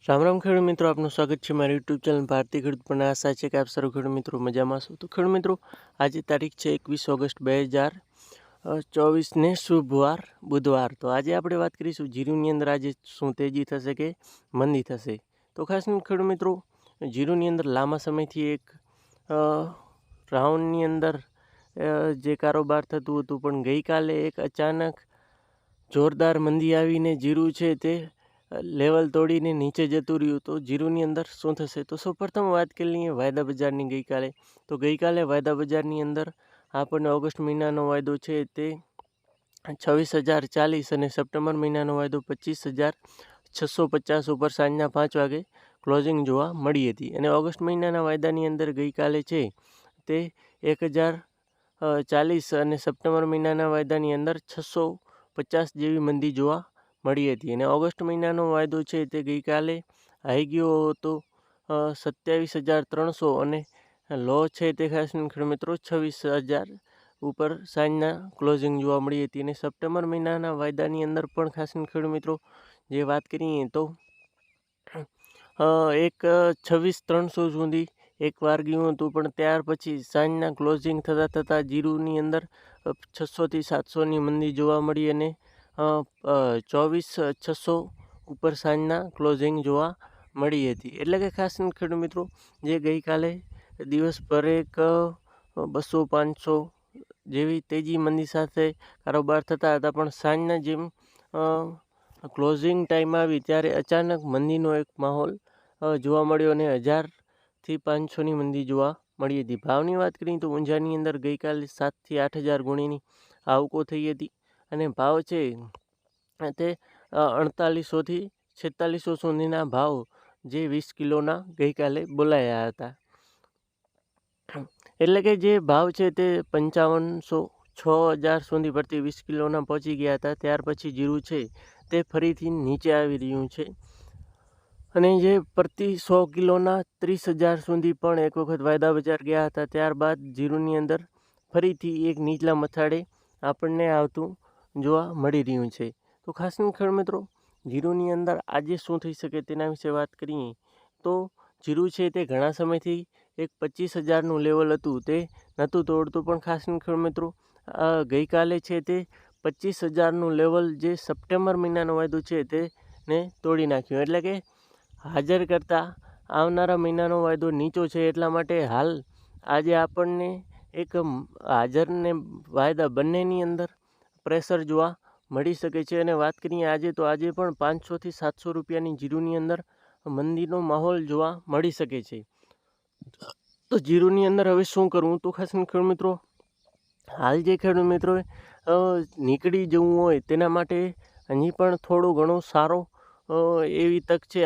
રામ રામ ખેડૂત મિત્રો, આપનું સ્વાગત છે મારી યુટ્યુબ ચેનલ ભારતીય ખેડૂત. પણ આશા છે કે આપ સર્વ ખેડૂત મિત્રો મજામાં છો. તો ખેડૂત મિત્રો, આજે તારીખ છે 21 ઓગસ્ટ 2024 ને શુભવાર બુધવાર. તો આજે આપણે વાત કરીશું જીરુની અંદર આજે શું તેજી થશે કે મંદી થશે. તો ખાસ ખેડૂત મિત્રો, જીરુની અંદર લાંબા સમયથી એક રાઉન્ડની અંદર જે કારોબાર થતું હતું, પણ ગઈકાલે એક અચાનક જોરદાર મંદી આવીને જીરું છે તે લેવલ તોડીને નીચે જતું રહ્યું. તો જીરુની અંદર શું થશે? તો સૌપ્રથમ વાત કરી લઈએ વાયદા બજારની ગઈકાલે. તો ગઈકાલે વાયદા બજારની અંદર આપણને ઓગસ્ટ મહિનાનો વાયદો છે તે 26,040 અને સપ્ટેમ્બર મહિનાનો વાયદો 25,650 ઉપર સાંજના 5 વાગે ક્લોઝિંગ જોવા મળી હતી. અને ઓગસ્ટ મહિનાના વાયદાની અંદર ગઈકાલે છે તે 1,040 અને સપ્ટેમ્બર મહિનાના વાયદાની અંદર 650 જેવી મંદી જોવા મળી હતી. અને ઓગસ્ટ મહિનાનો વાયદો છે તે ગઈકાલે આવી ગયો હતો 27,300 અને લો છે તે ખાસ ખેડૂત મિત્રો 26,000 ઉપર સાંજના ક્લોઝિંગ જોવા મળી હતી. અને સપ્ટેમ્બર મહિનાના વાયદાની અંદર પણ ખાસ ખેડૂત મિત્રો જે વાત કરીએ તો એક 26,300 સુધી એકવાર ગયું હતું, પણ ત્યાર પછી સાંજના ક્લોઝિંગ થતાં જીરુની અંદર 600થી 700ની મંદી જોવા મળી અને 24,600 ઉપર સાંજના ક્લોઝિંગ જોવા મળી હતી. એટલે કે ખાસ ખેડૂત મિત્રો જે ગઈકાલે દિવસભર એક 200-500 જેવી તેજી મંદી સાથે કારોબાર થતા હતા, પણ સાંજના જેમ ક્લોઝિંગ ટાઈમ આવી ત્યારે અચાનક મંદીનો એક માહોલ જોવા મળ્યો અને 1,000થી 500ની મંદી જોવા મળી હતી. ભાવની વાત કરીએ તો ઊંઝાની અંદર ગઈકાલે 7,000થી 8,000 ગુણીની આવકો થઈ હતી અને ભાવ છે તે 4800થી 4600 સુધીના ભાવ જે 20 કિલોના ગઈકાલે બોલાયા હતા. એટલે કે જે ભાવ છે તે 5500 6,000 સુધી પ્રતિ 20 કિલોના પહોંચી ગયા હતા. ત્યાર પછી જીરું છે તે ફરીથી નીચે આવી રહ્યું છે અને જે પ્રતિ 100 કિલોના 30,000 સુધી પણ એક વખત વાયદા બજાર ગયા હતા. ત્યારબાદ જીરુની અંદર ફરીથી એક નીચલા મથાળે આપણને આવતું જોવા મળી રહ્યું છે. તો ખાસ ખેડૂત મિત્રો, જીરુની અંદર આજે શું થઈ શકે તેના વિશે વાત કરીએ તો જીરું છે તે ઘણા સમયથી એક 25,000નું લેવલ હતું તે નહોતું તોડતું, પણ ખાસ ખેડૂત મિત્રો ગઈકાલે છે તે 25,000નું લેવલ જે સપ્ટેમ્બર મહિનાનો વાયદો છે તેને તોડી નાખ્યું. એટલે કે હાજર કરતાં આવનારા મહિનાનો વાયદો નીચો છે, એટલા માટે હાલ આજે આપણને એક હાજર ને વાયદા બંનેની અંદર પ્રેશર જોવા મળી શકે છે. અને વાત કરીએ આજે તો આજે પણ 500થી 700 રૂપિયાની જીરુની અંદર મંદીનો માહોલ જોવા મળી શકે છે. તો જીરુની અંદર હવે શું કરવું? તો ખાસ ખેડૂત મિત્રો હાલ જે ખેડૂત મિત્રો નીકળી જવું હોય તેના માટે હજી પણ થોડો ઘણો સારો એવી તક છે.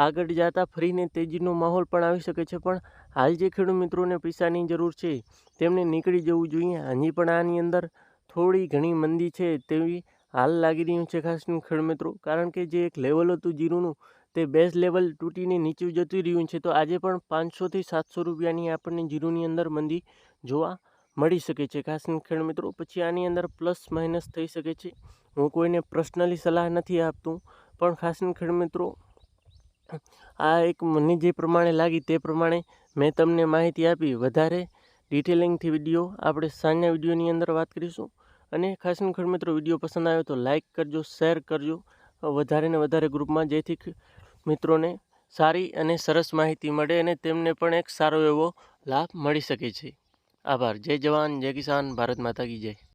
આગળ જતા ફરીને તેજીનો માહોલ પણ આવી શકે છે, પણ હાલ જે ખેડૂત મિત્રોને પૈસાની જરૂર છે તેમને નીકળી જવું જોઈએ. હજી પણ આની અંદર થોડી ઘણી મંદી છે તેવી હાલ લાગી રહ્યું છે ખાસ ખેડૂત મિત્રો, કારણ કે જે એક લેવલ હતું જીરુનું તે બેઝ લેવલ તૂટીને નીચે જતું રહ્યું છે. તો આજે પણ 500થી 700 રૂપિયાની આપણને જીરુની અંદર મંદી જોવા મળી શકે છે ખાસ ખેડૂત મિત્રો. પછી આની અંદર પ્લસ માઇનસ થઈ શકે છે. હું કોઈને પર્સનલી સલાહ નથી આપતું, પણ ખાસ ખેડૂત મિત્રો આ એક મને જે પ્રમાણે લાગી તે પ્રમાણે મેં તમને માહિતી આપી. વધારે ડિટેલિંગથી વિડીયો આપણે સાંજના વિડીયોની અંદર વાત કરીશું. અને ખાસ ખેડૂત મિત્રો વિડીયો પસંદ આવ્યો તો લાઇક કરજો, શેર કરજો વધારે ને વધારે ગ્રુપમાં, જેથી મિત્રોને સારી અને સરસ માહિતી મળે અને તેમને પણ એક સારો એવો લાભ મળી શકે છે. આભાર. જય જવાન, જય કિસાન, ભારત માતા કી જય.